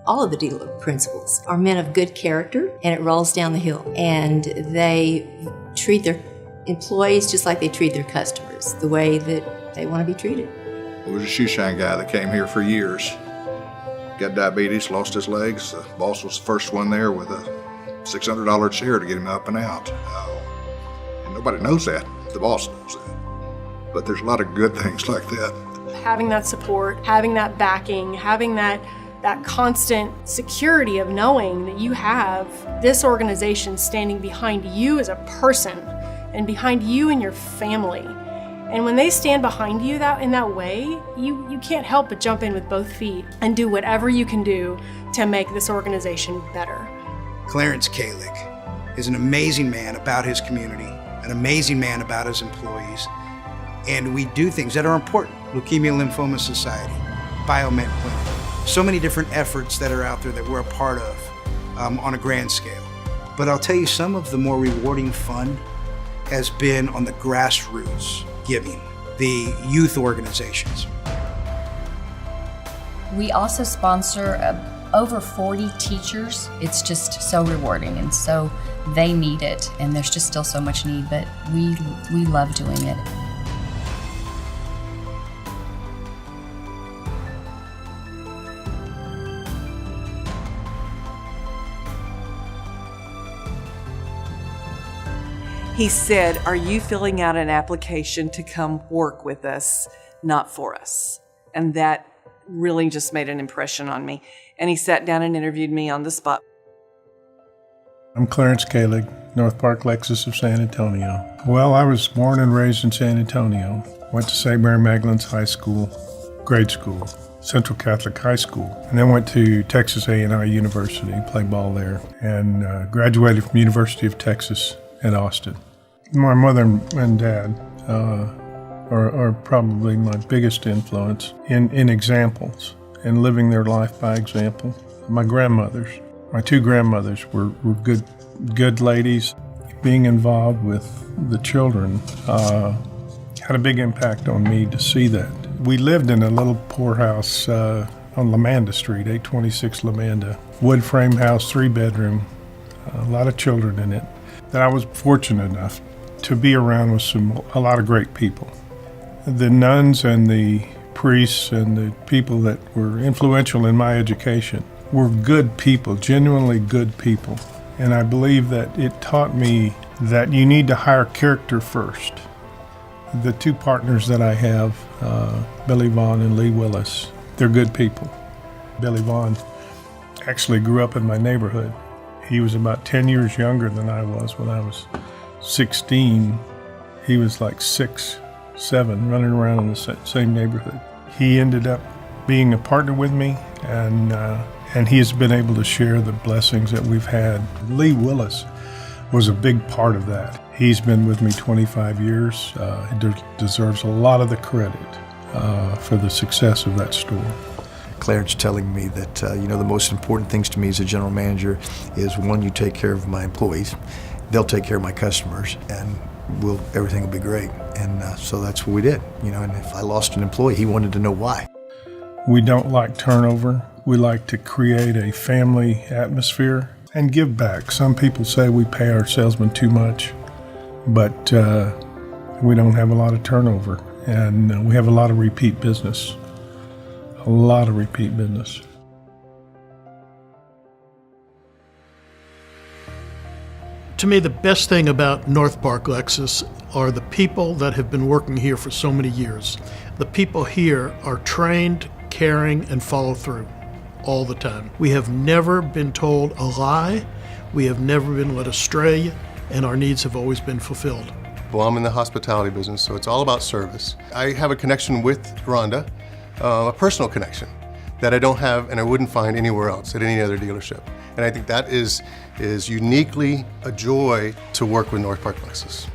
all of the dealer principals are men of good character, and it rolls down the hill. And they treat their employees just like they treat their customers, the way that they want to be treated. There was a shoe shine guy that came here for years. Got diabetes, lost his legs. The boss was the first one there with a $600 chair to get him up and out. And nobody knows that. The boss knows that. But there's a lot of good things like that. Having that support, having that backing, having that constant security of knowing that you have this organization standing behind you as a person and behind you and your family. And when they stand behind you in that way, you can't help but jump in with both feet and do whatever you can do to make this organization better. Clarence KAHLIG is an amazing man about his community, an amazing man about his employees, and we do things that are important. Leukemia Lymphoma Society, Biomed Clinic, so many different efforts that are out there that we're a part of on a grand scale. But I'll tell you, some of the more rewarding fun has been on the grassroots giving, the youth organizations. We also sponsor over 40 teachers. It's just so rewarding, and so they need it, and there's just still so much need, but we love doing it. He said, "Are you filling out an application to come work with us, not for us?" And that really just made an impression on me. And he sat down and interviewed me on the spot. I'm Clarence KAHLIG, North Park Lexus of San Antonio. Well, I was born and raised in San Antonio. Went to St. Mary Magdalene's High School, grade school, Central Catholic High School, and then went to Texas A&I University, played ball there, and graduated from University of Texas at Austin. My mother and dad are probably my biggest influence in examples and living their life by example. My two grandmothers were good ladies. Being involved with the children had a big impact on me to see that. We lived in a little poorhouse on Lamanda Street, 826 Lamanda. Wood frame house, 3-bedroom, a lot of children in it. That I was fortunate enough to be around with a lot of great people. The nuns and the priests and the people that were influential in my education were good people, genuinely good people. And I believe that it taught me that you need to hire character first. The two partners that I have, Billy Vaughn and Lee Willis, they're good people. Billy Vaughn actually grew up in my neighborhood. He was about 10 years younger than I was when I was 16. He was like 6, 7, running around in the same neighborhood. He ended up being a partner with me, and he has been able to share the blessings that we've had. Lee Willis was a big part of that. He's been with me 25 years. He deserves a lot of the credit for the success of that store. Clarence telling me that, the most important things to me as a general manager is, one, you take care of my employees, they'll take care of my customers, and everything will be great. And so that's what we did, and if I lost an employee, he wanted to know why. We don't like turnover. We like to create a family atmosphere and give back. Some people say we pay our salesmen too much, but we don't have a lot of turnover, and we have a lot of repeat business. A lot of repeat business. To me, the best thing about North Park Lexus are the people that have been working here for so many years. The people here are trained, caring, and follow through all the time. We have never been told a lie, we have never been led astray, and our needs have always been fulfilled. Well, I'm in the hospitality business, so it's all about service. I have a connection with RHONDA, a personal connection that I don't have and I wouldn't find anywhere else at any other dealership. And I think that is uniquely a joy to work with North Park Lexus.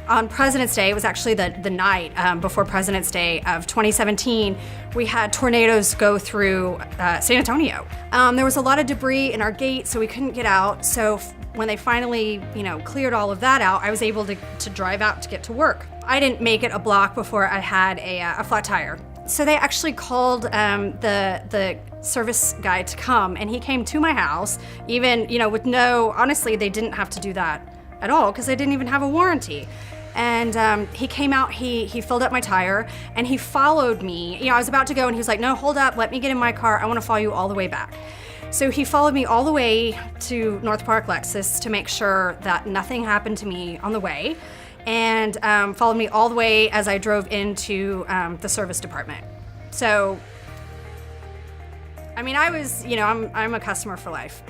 On President's Day, it was actually the night before President's Day of 2017, we had tornadoes go through San Antonio. There was a lot of debris in our gate, so we couldn't get out. So when they finally, cleared all of that out, I was able to drive out to get to work. I didn't make it a block before I had a flat tire. So they actually called the service guy to come, and he came to my house, even, with honestly, they didn't have to do that at all because they didn't even have a warranty. And he came out, he filled up my tire, and he followed me. I was about to go, and he was like, no, hold up, let me get in my car. I want to follow you all the way back. So he followed me all the way to North Park Lexus to make sure that nothing happened to me on the way, and followed me all the way as I drove into the service department. So, I was, I'm a customer for life.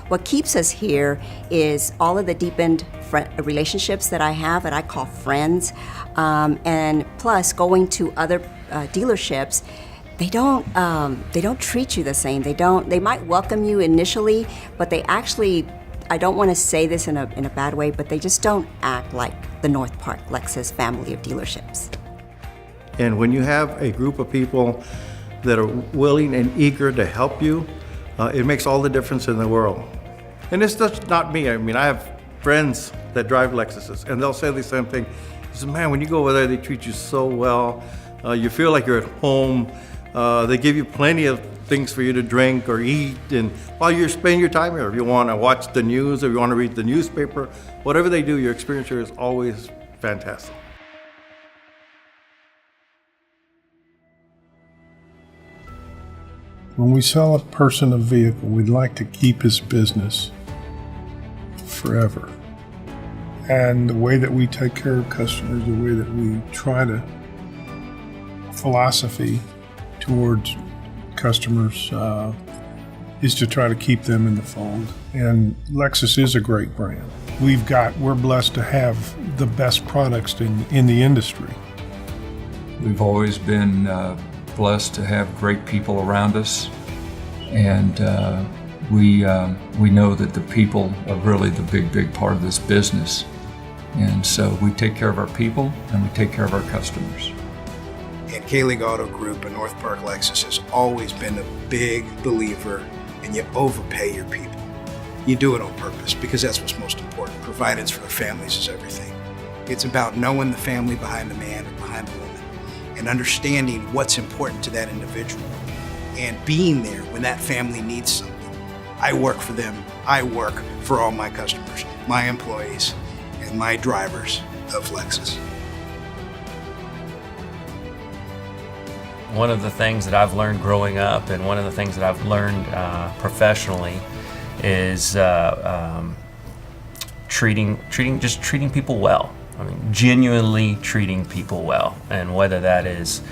What keeps us here is all of the deepened relationships that I have that I call friends, and plus going to other dealerships. They don't treat you the same. They might welcome you initially, but they actually, I don't want to say this in a bad way, but they just don't act like the North Park Lexus family of dealerships. And when you have a group of people that are willing and eager to help you, it makes all the difference in the world. And it's just not me. I have friends that drive Lexuses, and they'll say the same thing. They say, man, when you go over there, they treat you so well. You feel like you're at home. They give you plenty of things for you to drink or eat, and while you're spending your time here, if you want to watch the news, if you want to read the newspaper, whatever they do, your experience here is always fantastic. When we sell a person a vehicle, we'd like to keep his business forever. And the way that we take care of customers, the way that we try to philosophy towards customers is to try to keep them in the fold. And Lexus is a great brand. We're blessed to have the best products in the industry. We've always been blessed to have great people around us, and we know that the people are really the big part of this business. And so we take care of our people and we take care of our customers. And KAHLIG Auto Group and North Park Lexus has always been a big believer in you overpay your people. You do it on purpose because that's what's most important. Providence for the families is everything. It's about knowing the family behind the man or behind the woman and understanding what's important to that individual and being there when that family needs something. I work for them. I work for all my customers, my employees, and my drivers of Lexus. One of the things that I've learned growing up, and one of the things that I've learned professionally, is treating people well. Genuinely treating people well, and whether that is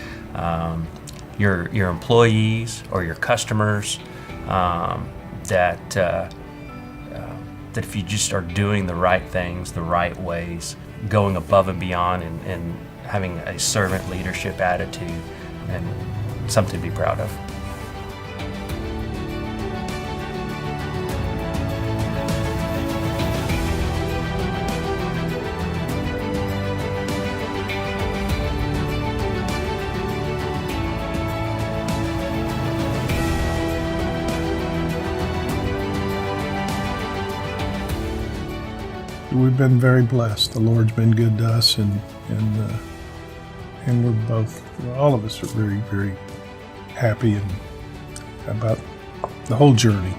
your employees or your customers, that if you just are doing the right things the right ways, going above and beyond, and having a servant leadership attitude, and something to be proud of. We've been very blessed. The Lord's been good to us, and we're both, all of us are very, very happy about the whole journey.